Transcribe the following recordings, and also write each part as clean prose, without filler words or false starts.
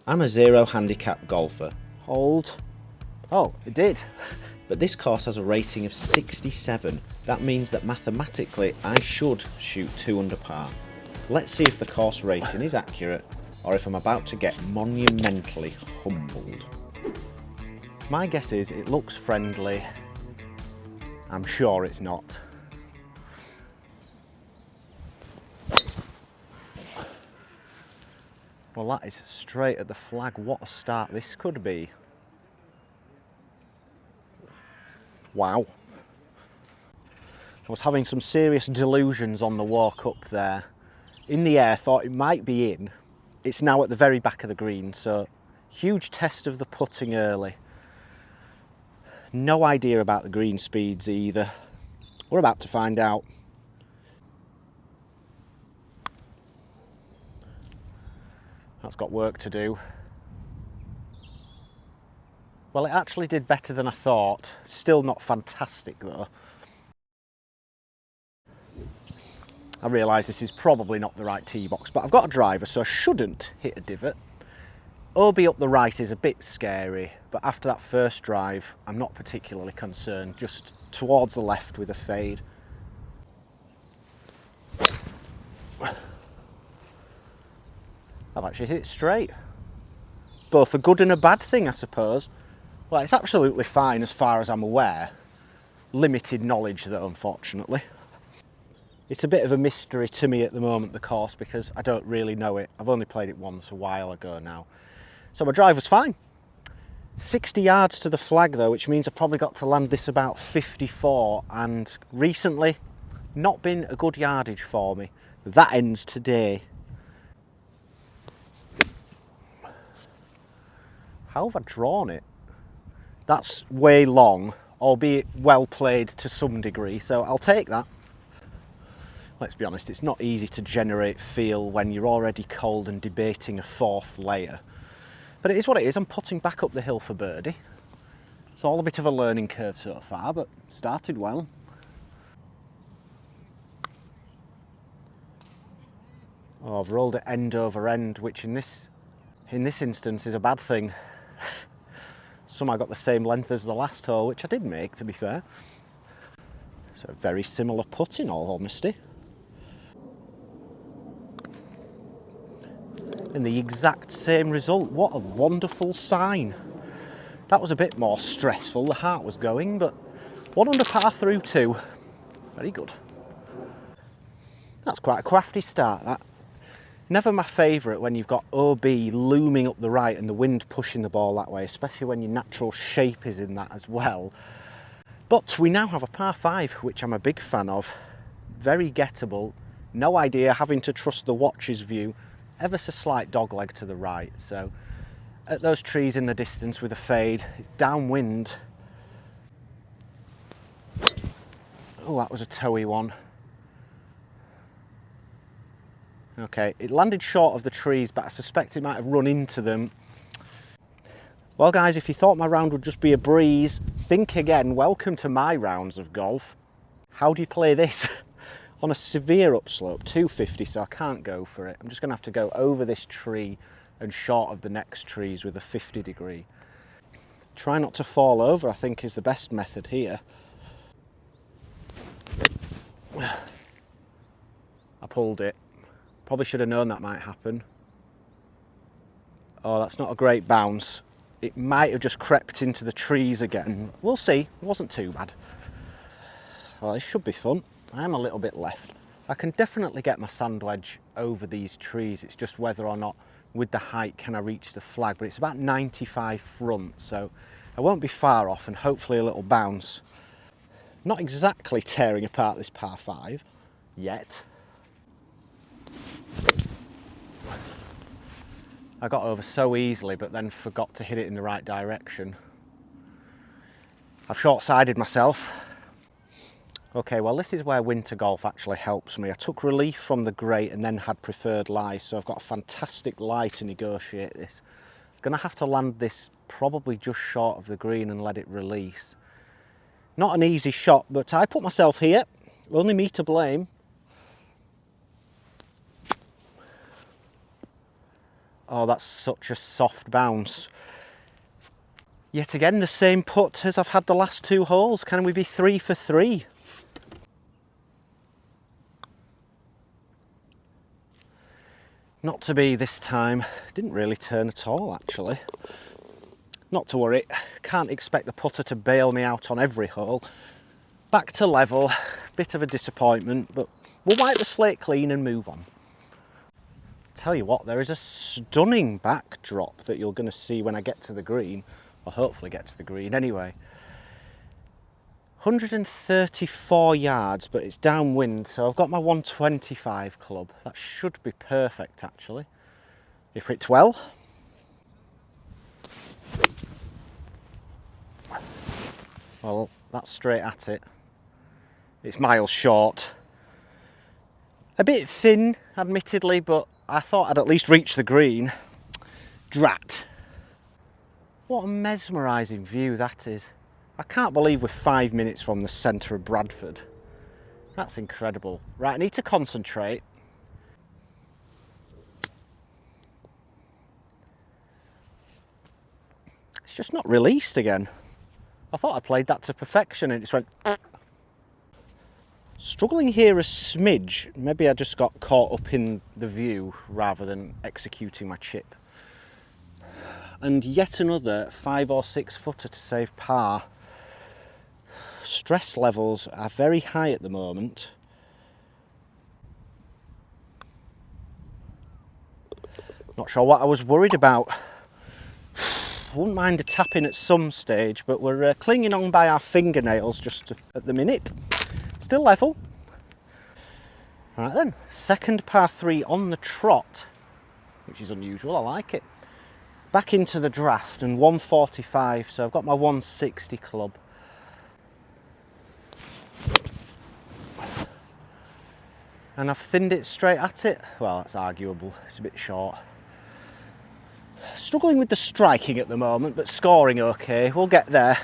I'm a zero handicap golfer. Hold. Oh, it did. But this course has a rating of 67. That means that mathematically I should shoot 2 under par. Let's see if the course rating is accurate or if I'm about to get monumentally humbled. My guess is it looks friendly. I'm sure it's not. Well, that is straight at the flag. What a start this could be. Wow. I was having some serious delusions on the walk up there. In the air, thought it might be in. It's now at the very back of the green, so huge test of the putting early. No idea about the green speeds either. We're about to find out. That's got work to do. Well, it actually did better than I thought. Still not fantastic though. I realise this is probably not the right tee box, but I've got a driver, so I shouldn't hit a divot. OB up the right is a bit scary, but after that first drive, I'm not particularly concerned, just towards the left with a fade. I've actually hit it straight. Both a good and a bad thing, I suppose. Well, it's absolutely fine as far as I'm aware. Limited knowledge though, unfortunately. It's a bit of a mystery to me at the moment, the course, because I don't really know it. I've only played it once a while ago now. So my drive was fine. 60 yards to the flag though, which means I probably got to land this about 54, and recently, not been a good yardage for me. That ends today. How have I drawn it? That's way long, albeit well played to some degree, so I'll take that. Let's be honest, it's not easy to generate feel when you're already cold and debating a 4th layer. But it is what it is. I'm putting back up the hill for birdie. It's all a bit of a learning curve so far, but started well. Oh, I've rolled it end over end, which in this instance is a bad thing. Somehow got the same length as the last hole, which I did make, to be fair. So very similar putt, in all honesty. And the exact same result. What a wonderful sign. That was a bit more stressful, the heart was going, but 1 under par through 2. Very good. That's quite a crafty start, that. Never my favourite when you've got OB looming up the right and the wind pushing the ball that way, especially when your natural shape is in that as well. But we now have a par 5, which I'm a big fan of. Very gettable. No idea, having to trust the watcher's view. Ever so slight dogleg to the right, so at those trees in the distance with a fade, it's downwind. Oh, that was a toey one. Okay, it landed short of the trees, but I suspect it might have run into them. Well guys, if you thought my round would just be a breeze, think again. Welcome to my rounds of golf. How do you play this? On a severe upslope, 250, so I can't go for it. I'm just going to have to go over this tree and short of the next trees with a 50 degree. Try not to fall over, I think, is the best method here. I pulled it. Probably should have known that might happen. Oh, that's not a great bounce. It might have just crept into the trees again. We'll see. It wasn't too bad. Oh, this should be fun. I am a little bit left. I can definitely get my sand wedge over these trees. It's just whether or not with the height can I reach the flag, but it's about 95 front, so I won't be far off, and hopefully a little bounce. Not exactly tearing apart this par 5 yet. I got over so easily, but then forgot to hit it in the right direction. I've short-sided myself. Okay, well this is where winter golf actually helps me. I took relief from the great and then had preferred lie, so I've got a fantastic lie to negotiate this. I'm going to have to land this probably just short of the green and let it release. Not an easy shot, but I put myself here. Only me to blame. Oh, that's such a soft bounce. Yet again, the same putt as I've had the last 2 holes. Can we be 3 for 3? Not to be this time. Didn't really turn at all, actually. Not to worry, can't expect the putter to bail me out on every hole. Back to level, bit of a disappointment, but we'll wipe the slate clean and move on. Tell you what, there is a stunning backdrop that you're going to see when I get to the green, or hopefully get to the green anyway. 134 yards, but it's downwind, so I've got my 125 club. That should be perfect, actually, if it's well. Well, that's straight at it. It's miles short. A bit thin, admittedly, but I thought I'd at least reach the green. Drat. What a mesmerising view that is. I can't believe we're 5 minutes from the centre of Bradford. That's incredible. Right, I need to concentrate. It's just not released again. I thought I played that to perfection and it just went... Struggling here a smidge. Maybe I just got caught up in the view rather than executing my chip. And yet another 5 or 6 footer to save par. Stress levels are very high at the moment. Not sure what I was worried about. Wouldn't mind a tap-in at some stage, but we're clinging on by our fingernails just at the minute. Still level. Right then, second par 3 on the trot, which is unusual, I like it. Back into the draft and 145, so I've got my 160 club. And I've thinned it straight at it. Well, that's arguable, it's a bit short. Struggling with the striking at the moment, but scoring okay. We'll get there.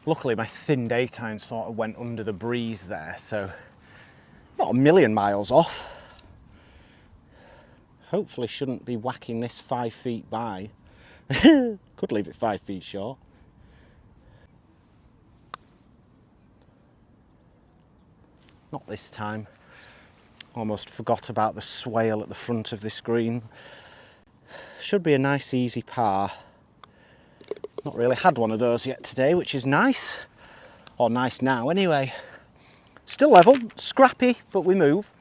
Luckily, my thinned 8-iron sort of went under the breeze there, so not a million miles off. Hopefully shouldn't be whacking this 5 feet by. Could leave it 5 feet short. Not this time. Almost forgot about the swale at the front of this green. Should be a nice easy par. Not really had one of those yet today, which is nice. Or nice now anyway. Still level, scrappy, but we move.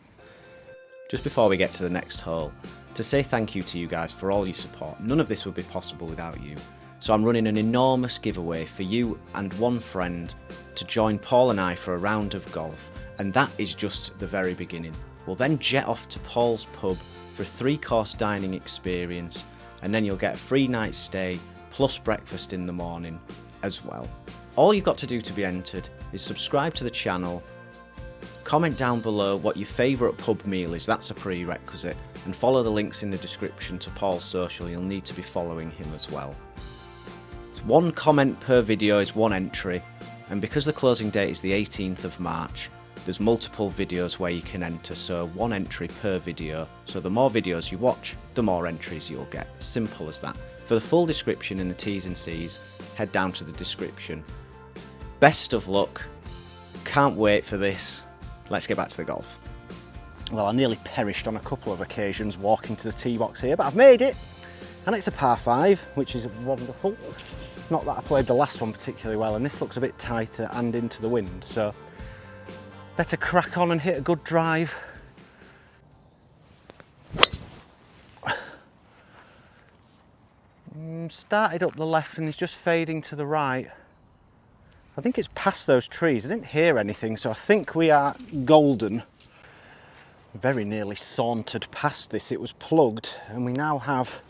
Just before we get to the next hole, to say thank you to you guys for all your support. None of this would be possible without you. So I'm running an enormous giveaway for you and one friend to join Paul and I for a round of golf. And that is just the very beginning. We'll then jet off to Paul's pub for a 3-course dining experience, and then you'll get a free night's stay plus breakfast in the morning as well. All you've got to do to be entered is subscribe to the channel, comment down below what your favourite pub meal is, that's a prerequisite, and follow the links in the description to Paul's social. You'll need to be following him as well. It's 1 comment per video is 1 entry, and because the closing date is the 18th of March, there's multiple videos where you can enter, so 1 entry per video. So the more videos you watch, the more entries you'll get. Simple as that. For the full description and the T's and C's, head down to the description. Best of luck. Can't wait for this. Let's get back to the golf. Well, I nearly perished on a couple of occasions walking to the tee box here, but I've made it. And it's a par 5, which is wonderful. Not that I played the last one particularly well, and this looks a bit tighter and into the wind, so better crack on and hit a good drive. Started up the left and he's just fading to the right. I think it's past those trees. I didn't hear anything, so I think we are golden. Very nearly sauntered past this. It was plugged, and we now have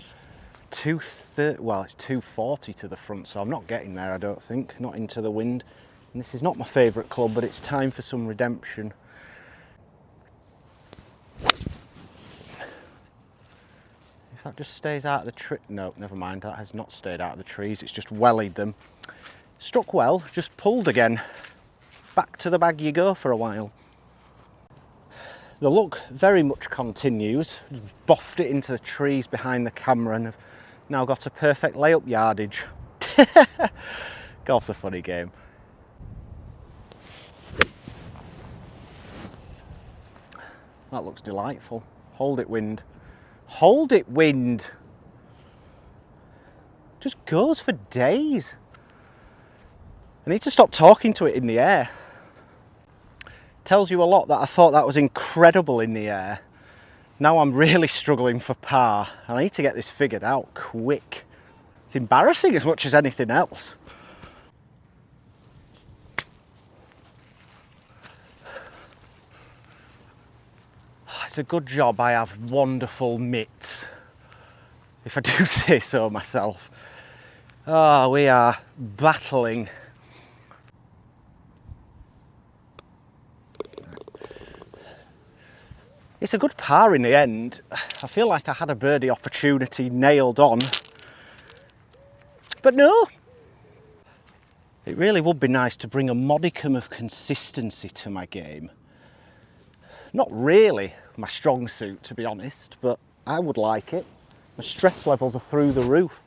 240 to the front, so I'm not getting there, I don't think. Not into the wind. And this is not my favourite club, but it's time for some redemption. If that just stays out of the tree... No, never mind, that has not stayed out of the trees, it's just wellied them. Struck well, just pulled again. Back to the bag you go for a while. The look very much continues. Boffed it into the trees behind the camera and have now got a perfect layup yardage. Golf's a funny game. That looks delightful. Hold it, wind. Hold it, wind. Just goes for days. I need to stop talking to it in the air. Tells you a lot that I thought that was incredible in the air. Now I'm really struggling for par. I need to get this figured out quick. It's embarrassing as much as anything else. It's a good job I have wonderful mitts, if I do say so myself. Oh, we are battling. It's a good par in the end. I feel like I had a birdie opportunity nailed on. But no. It really would be nice to bring a modicum of consistency to my game. Not really my strong suit, to be honest, but I would like it. My stress levels are through the roof.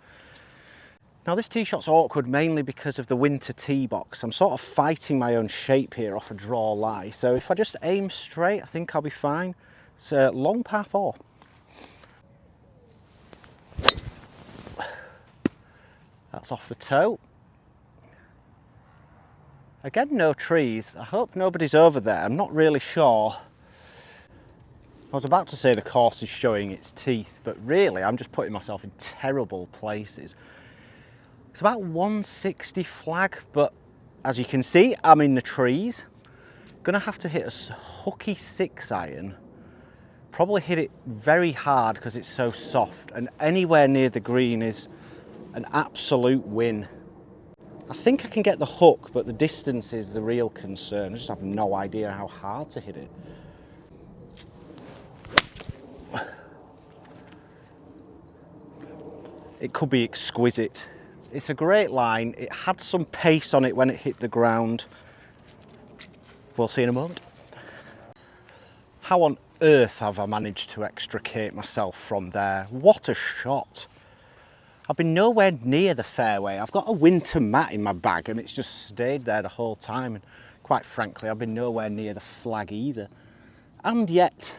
Now this tee shot's awkward mainly because of the winter tee box. I'm sort of fighting my own shape here off a draw lie. So if I just aim straight, I think I'll be fine. It's a long par 4. That's off the toe. Again, no trees. I hope nobody's over there. I'm not really sure. I was about to say the course is showing its teeth, but really I'm just putting myself in terrible places. It's about 160 flag, but as you can see, I'm in the trees. Gonna have to hit a hooky 6-iron. Probably hit it very hard because it's so soft, and anywhere near the green is an absolute win. I think I can get the hook, but the distance is the real concern. I just have no idea how hard to hit it. It could be exquisite. It's a great line. It had some pace on it when it hit the ground. We'll see in a moment. How on earth have I managed to extricate myself from there? What a shot. I've been nowhere near the fairway. I've got a winter mat in my bag and it's just stayed there the whole time. And quite frankly, I've been nowhere near the flag either. And yet,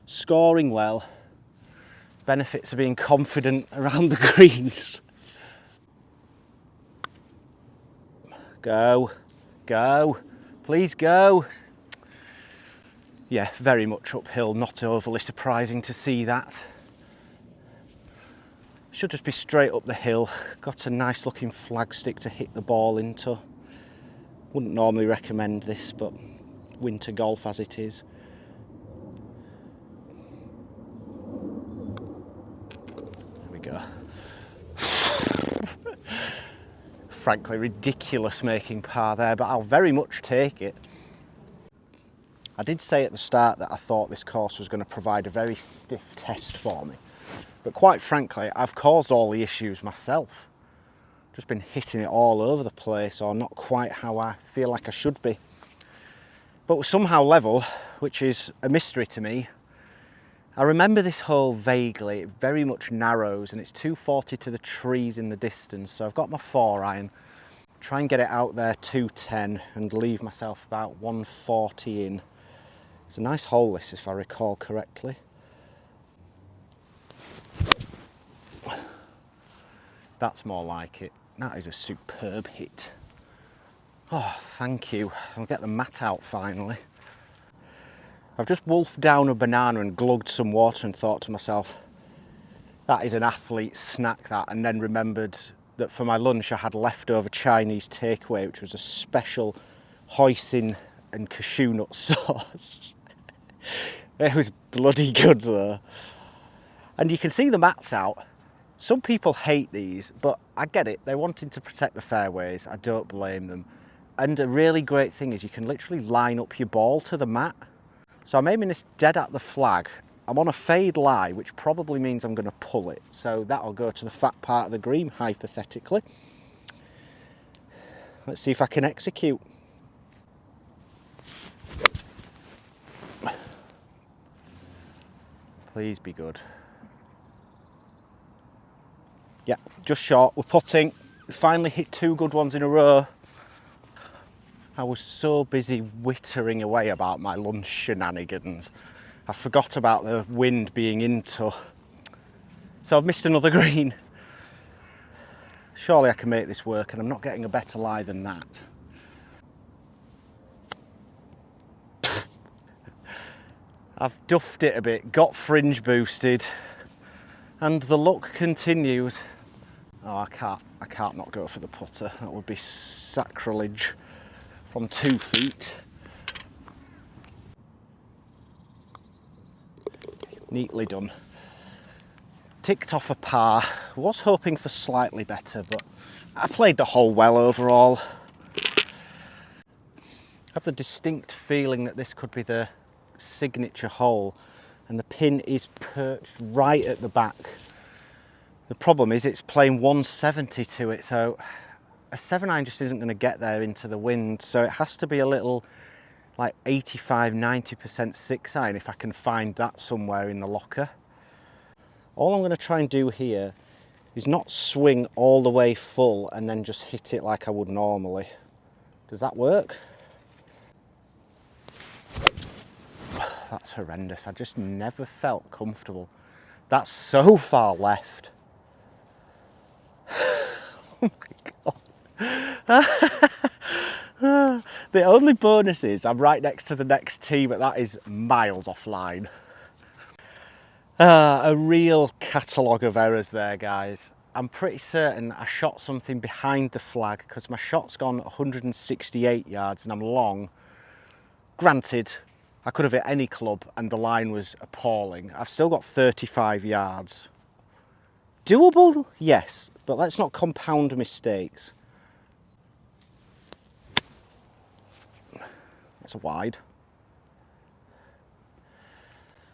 scoring well. Benefits of being confident around the greens. Go, go, please go. Yeah, very much uphill, not overly surprising to see that. Should just be straight up the hill. Got a nice looking flagstick to hit the ball into. Wouldn't normally recommend this, but winter golf as it is. There we go. Frankly, ridiculous making par there, but I'll very much take it. I did say at the start that I thought this course was going to provide a very stiff test for me. But quite frankly, I've caused all the issues myself. Just been hitting it all over the place, or not quite how I feel like I should be. But somehow level, which is a mystery to me. I remember this hole vaguely. It very much narrows and it's 240 to the trees in the distance. So I've got my 4-iron, try and get it out there 210 and leave myself about 140 in. It's a nice hole this, if I recall correctly. That's more like it. That is a superb hit. Oh, thank you. I'll get the mat out finally. I've just wolfed down a banana and glugged some water and thought to myself, that is an athlete snack that, and then remembered that for my lunch I had leftover Chinese takeaway, which was a special hoisin and cashew nut sauce. It was bloody good though. And you can see the mats out. Some people hate these, but I get it. They're wanting to protect the fairways. I don't blame them. And a really great thing is you can literally line up your ball to the mat. So I'm aiming this dead at the flag. I'm on a fade lie, which probably means I'm going to pull it. So that'll go to the fat part of the green, hypothetically. Let's see if I can execute. Please be good. Yeah, just short. We're putting. Finally hit 2 good ones in a row. I was so busy wittering away about my lunch shenanigans. I forgot about the wind being into. So I've missed another green. Surely I can make this work, and I'm not getting a better lie than that. I've duffed it a bit, got fringe boosted, and the luck continues. Oh, I can't not go for the putter. That would be sacrilege from 2 feet. Neatly done. Ticked off a par. Was hoping for slightly better, but I played the hole well overall. I have the distinct feeling that this could be the signature hole, and the pin is perched right at the back. The problem is it's playing 170 to it, so a 7-iron just isn't going to get there into the wind, so it has to be a little like 85-90% 6-iron if I can find that somewhere in the locker. All I'm going to try and do here is not swing all the way full and then just hit it like I would normally. Does that work? That's horrendous. I just never felt comfortable. That's so far left. Oh my God. The only bonus is I'm right next to the next tee, but that is miles offline. A real catalogue of errors there, guys. I'm pretty certain I shot something behind the flag because my shot's gone 168 yards and I'm long. Granted, I could have hit any club and the line was appalling. I've still got 35 yards. Doable? Yes, but let's not compound mistakes. That's a wide.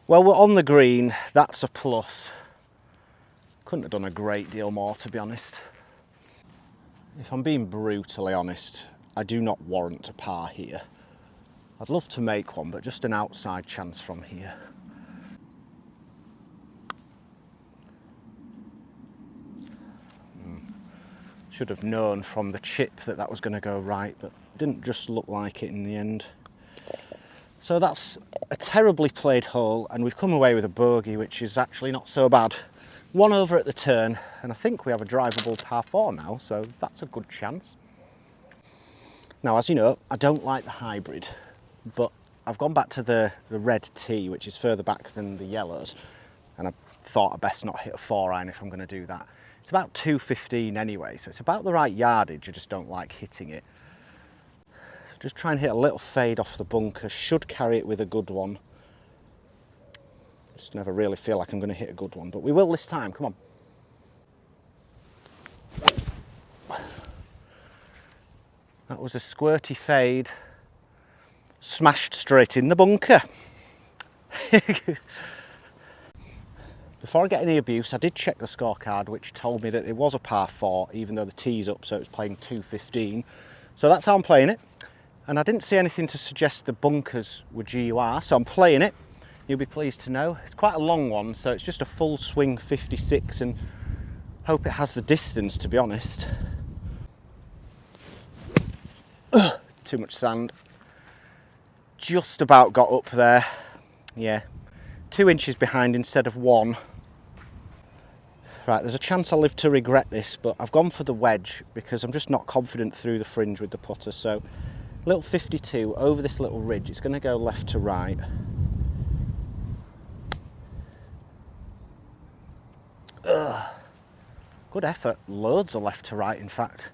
Well, we're on the green, that's a plus. Couldn't have done a great deal more, to be honest. If I'm being brutally honest, I do not warrant a par here. I'd love to make one, but just an outside chance from here. Should have known from the chip that that was going to go right, but didn't just look like it in the end. So that's a terribly played hole, and we've come away with a bogey, which is actually not so bad. 1 over at the turn, and I think we have a drivable par 4 now, so that's a good chance. Now, as you know, I don't like the hybrid, but I've gone back to the red tee, which is further back than the yellows, and I thought I'd best not hit a 4-iron if I'm going to do that. It's about 215 anyway, so it's about the right yardage, I just don't like hitting it. So just try and hit a little fade off the bunker, should carry it with a good one. Just never really feel like I'm going to hit a good one, but we will this time, come on. That was a squirty fade, smashed straight in the bunker. Before I get any abuse, I did check the scorecard, which told me that it was a par 4, even though the tee's up, so it was playing 215. So that's how I'm playing it. And I didn't see anything to suggest the bunkers were GUR, so I'm playing it. You'll be pleased to know. It's quite a long one, so it's just a full swing 56, and hope it has the distance, to be honest. Ugh, too much sand. Just about got up there. Yeah, 2 inches behind instead of 1. Right, there's a chance I'll live to regret this, but I've gone for the wedge because I'm just not confident through the fringe with the putter. So, little 52 over this little ridge. It's going to go left to right. Ugh. Good effort. Loads of left to right, in fact.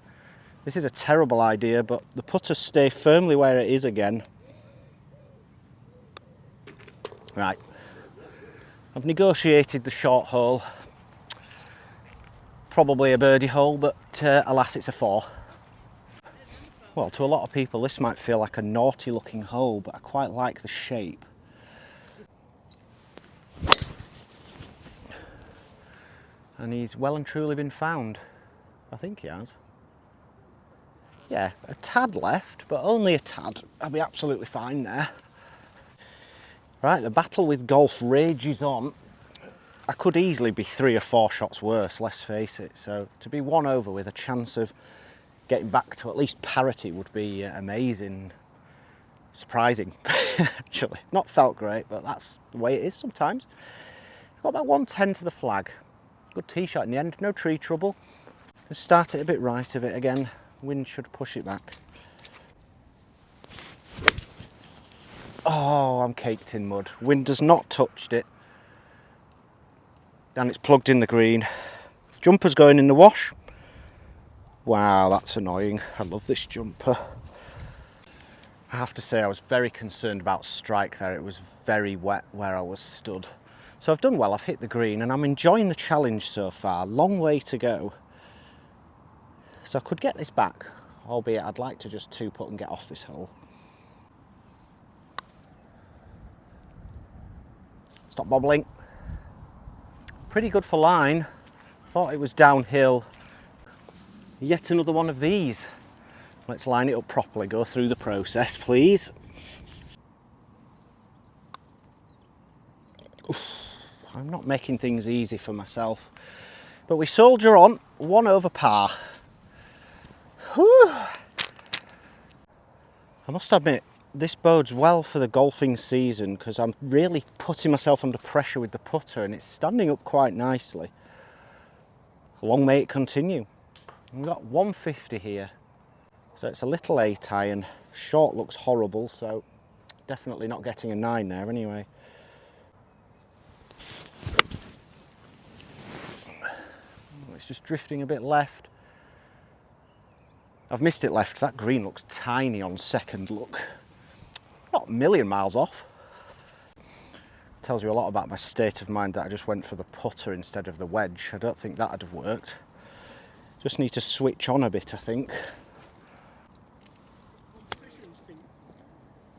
This is a terrible idea, but the putters stay firmly where it is again. Right. I've negotiated the short hole. Probably a birdie hole, but alas, it's a 4. Well, to a lot of people, this might feel like a naughty looking hole, but I quite like the shape. And he's well and truly been found. I think he has. Yeah, a tad left, but only a tad. I'll be absolutely fine there. Right, the battle with golf rages on. I could easily be 3 or 4 shots worse, let's face it. So to be 1 over with a chance of getting back to at least parity would be amazing. Surprising, actually. Not felt great, but that's the way it is sometimes. Got about 110 to the flag. Good tee shot in the end, no tree trouble. Just start it a bit right of it again. Wind should push it back. Oh, I'm caked in mud. Wind has not touched it. And it's plugged in the green. Jumper's going in the wash. Wow, that's annoying. I love this jumper. I have to say I was very concerned about strike there. It was very wet where I was stood. So I've done well, I've hit the green and I'm enjoying the challenge so far. Long way to go. So I could get this back, albeit I'd like to just 2-putt and get off this hole. Stop bobbling. Pretty good for line. Thought it was downhill. Yet another one of these. Let's line it up properly, go through the process, please. Oof, I'm not making things easy for myself. But we soldier on, 1 over par. Whew. I must admit, this bodes well for the golfing season because I'm really putting myself under pressure with the putter and it's standing up quite nicely. Long may it continue. We've got 150 here. So it's a little 8 iron. Short looks horrible, so definitely not getting a 9 there anyway. It's just drifting a bit left. I've missed it left. That green looks tiny on second look. Not a million miles off. Tells you a lot about my state of mind that I just went for the putter instead of the wedge. I don't think that'd have worked. Just need to switch on a bit, I think.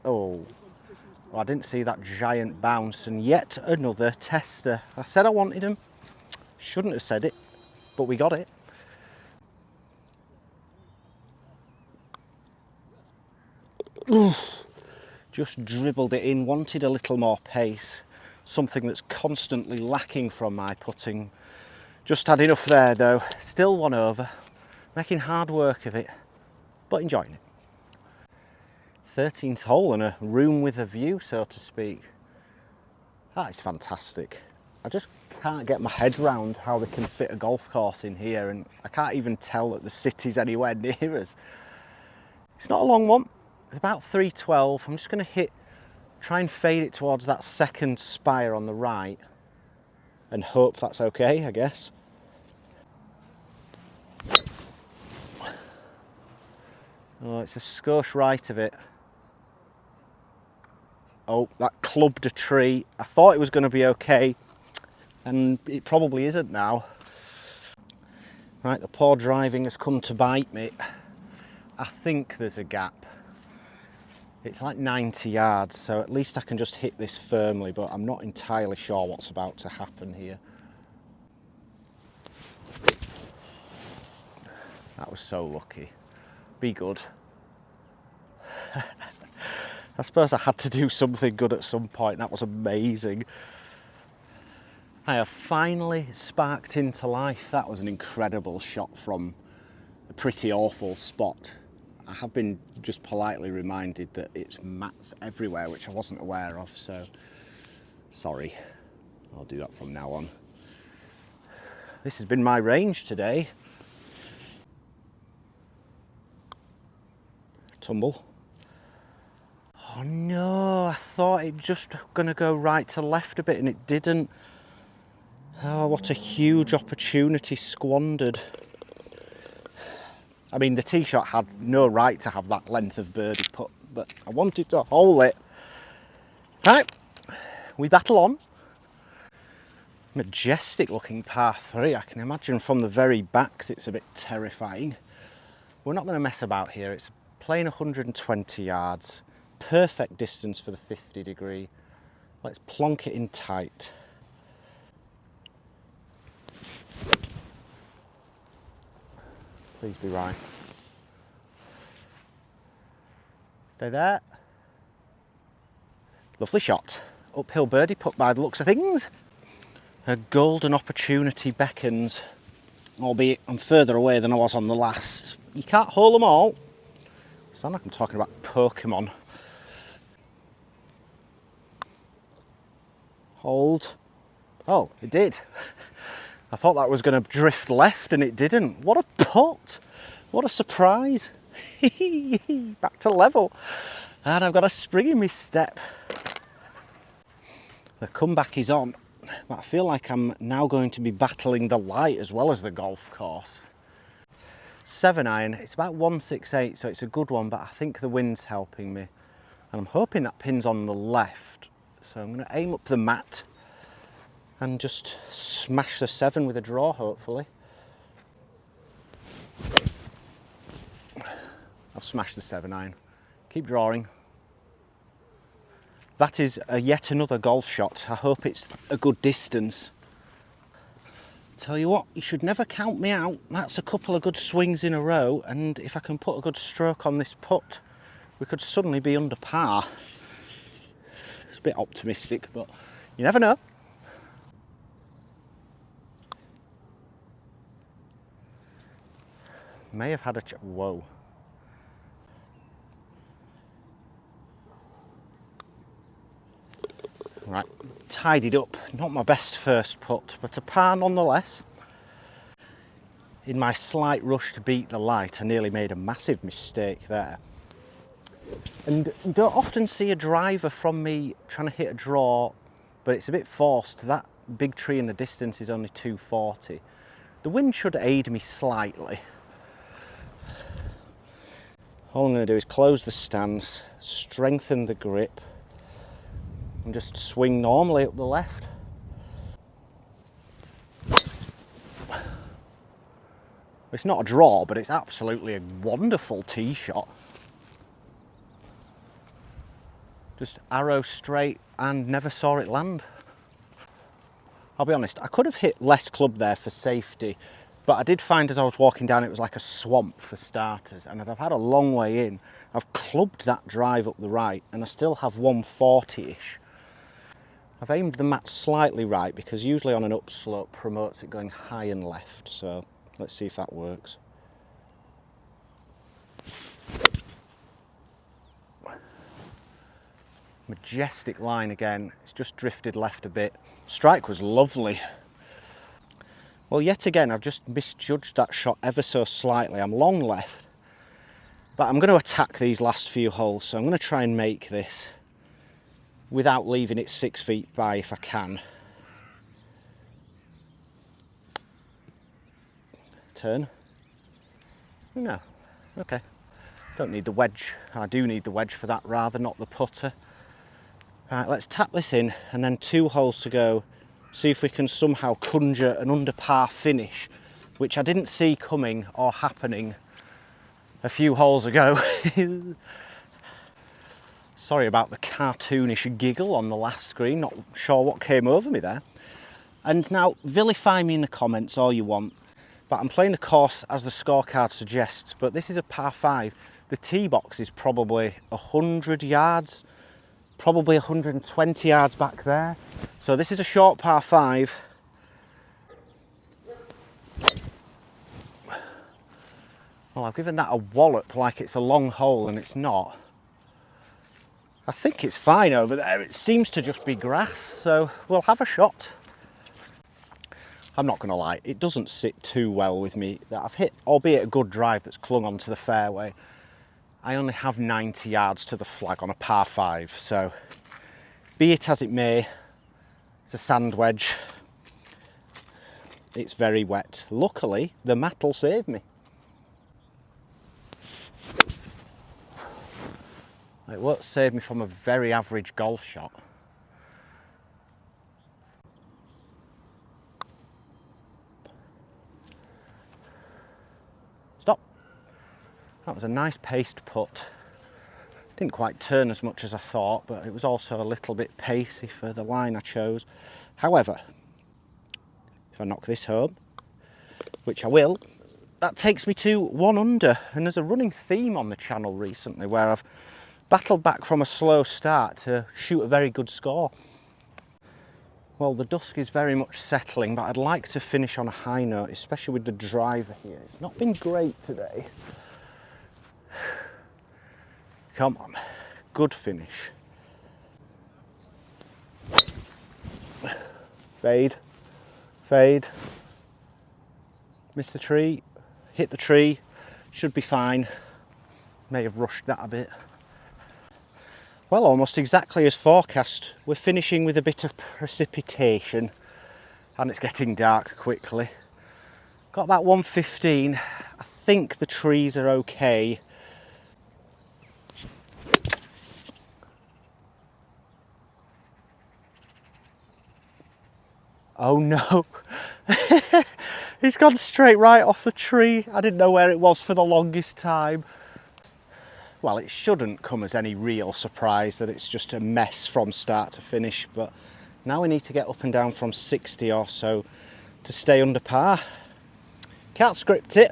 Oh, well, I didn't see that giant bounce and yet another tester. I said I wanted him. Shouldn't have said it, but we got it. Oof. Just dribbled it in, wanted a little more pace. Something that's constantly lacking from my putting. Just had enough there though. Still 1 over. Making hard work of it, but enjoying it. 13th hole and a room with a view, so to speak. That is fantastic. I just can't get my head round how they can fit a golf course in here, and I can't even tell that the city's anywhere near us. It's not a long one. It's about 312. I'm just going to try and fade it towards that second spire on the right and hope that's okay, I guess. Oh, it's a skosh right of it. Oh, that clubbed a tree. I thought it was going to be okay, and it probably isn't now. Right, the poor driving has come to bite me. I think there's a gap. It's like 90 yards, so at least I can just hit this firmly, but I'm not entirely sure what's about to happen here. That was so lucky. Be good. I suppose I had to do something good at some point. That was amazing. I have finally sparked into life. That was an incredible shot from a pretty awful spot. I have been just politely reminded that it's mats everywhere, which I wasn't aware of, so sorry. I'll do that from now on. This has been my range today. Tumble. Oh no, I thought it just gonna go right to left a bit and it didn't. Oh, what a huge opportunity squandered. I mean, the tee shot had no right to have that length of birdie putt, but I wanted to hole it. Right, we battle on. Majestic looking par 3. I can imagine from the very backs it's a bit terrifying. We're not going to mess about here. It's playing 120 yards. Perfect distance for the 50 degree. Let's plonk it in tight. Please be right. Stay there. Lovely shot. Uphill birdie putt by the looks of things. A golden opportunity beckons, albeit I'm further away than I was on the last. You can't hold them all. Sound like I'm talking about Pokemon. Hold. Oh, it did. I thought that was going to drift left and it didn't. What a putt. What a surprise. Back to level. And I've got a spring in my step. The comeback is on, but I feel like I'm now going to be battling the light as well as the golf course. 7-iron, it's about 168, so it's a good one, but I think the wind's helping me. And I'm hoping that pin's on the left. So I'm going to aim up the mat and just smash the 7 with a draw, hopefully. I've smashed the 7-iron. Keep drawing. That is yet another golf shot. I hope it's a good distance. Tell you what, you should never count me out. That's a couple of good swings in a row, and if I can put a good stroke on this putt, we could suddenly be under par. It's a bit optimistic, but you never know. May have had a whoa. Right, tidied up. Not my best first putt, but a par nonetheless. In my slight rush to beat the light, I nearly made a massive mistake there. And you don't often see a driver from me trying to hit a draw, but it's a bit forced. That big tree in the distance is only 240. The wind should aid me slightly. All I'm going to do is close the stance, strengthen the grip, and just swing normally up the left. It's not a draw, but it's absolutely a wonderful tee shot. Just arrow straight and never saw it land. I'll be honest, I could have hit less club there for safety, but I did find as I was walking down it was like a swamp for starters, and I've had a long way in. I've clubbed that drive up the right and I still have 140-ish. I've aimed the mat slightly right because usually on an upslope promotes it going high and left, so let's see if that works. Majestic line again, it's just drifted left a bit. Strike was lovely. Well, yet again, I've just misjudged that shot ever so slightly. I'm long left, but I'm going to attack these last few holes, so I'm going to try and make this without leaving it 6 feet by if I can. Turn. No, okay. Don't need the wedge. I do need the wedge for that rather, not the putter. Right, let's tap this in and then 2 holes to go. See if we can somehow conjure an under par finish, which I didn't see coming or happening a few holes ago. Sorry about the cartoonish giggle on the last screen, not sure what came over me there. And now, vilify me in the comments all you want, but I'm playing the course as the scorecard suggests, but this is a par 5. The tee box is probably 100 yards, probably 120 yards back there. So this is a short par 5. Well, I've given that a wallop like it's a long hole and it's not. I think it's fine over there. It seems to just be grass, so we'll have a shot. I'm not going to lie, it doesn't sit too well with me. I've hit, albeit a good drive that's clung onto the fairway. I only have 90 yards to the flag on a par 5, so be it as it may, it's a sand wedge. It's very wet. Luckily, the mat'll save me. It won't save me from a very average golf shot. Stop. That was a nice paced putt. Didn't quite turn as much as I thought, but it was also a little bit pacey for the line I chose. However, if I knock this home, which I will, that takes me to 1 under. And there's a running theme on the channel recently where I've battled back from a slow start to shoot a very good score. Well, the dusk is very much settling, but I'd like to finish on a high note, especially with the driver here. It's not been great today. Come on, good finish. Fade, fade. Miss the tree, hit the tree, should be fine. May have rushed that a bit. Well, almost exactly as forecast. We're finishing with a bit of precipitation and it's getting dark quickly. Got that 115. I think the trees are okay. Oh no, he's gone straight right off the tree. I didn't know where it was for the longest time. Well, it shouldn't come as any real surprise that it's just a mess from start to finish, but now we need to get up and down from 60 or so to stay under par. Can't script it.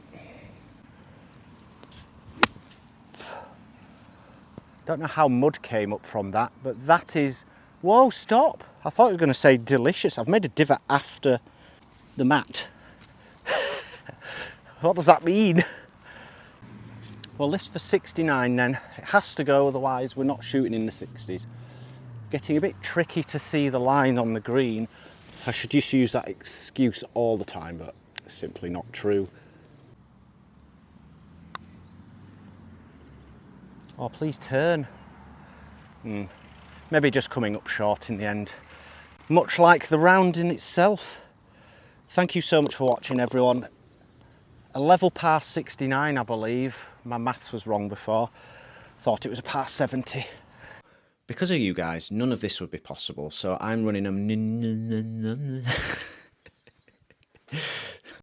Don't know how mud came up from that, but that is... Whoa, stop! I thought you were going to say delicious. I've made a divot after the mat. What does that mean? Well, this for 69 then. It has to go, otherwise we're not shooting in the 60s. Getting a bit tricky to see the line on the green. I should just use that excuse all the time, but it's simply not true. Oh, please turn. Maybe just coming up short in the end. Much like the round in itself. Thank you so much for watching, everyone. A level par 69, I believe. My maths was wrong before. Thought it was a par 70. Because of you guys, none of this would be possible, so I'm running a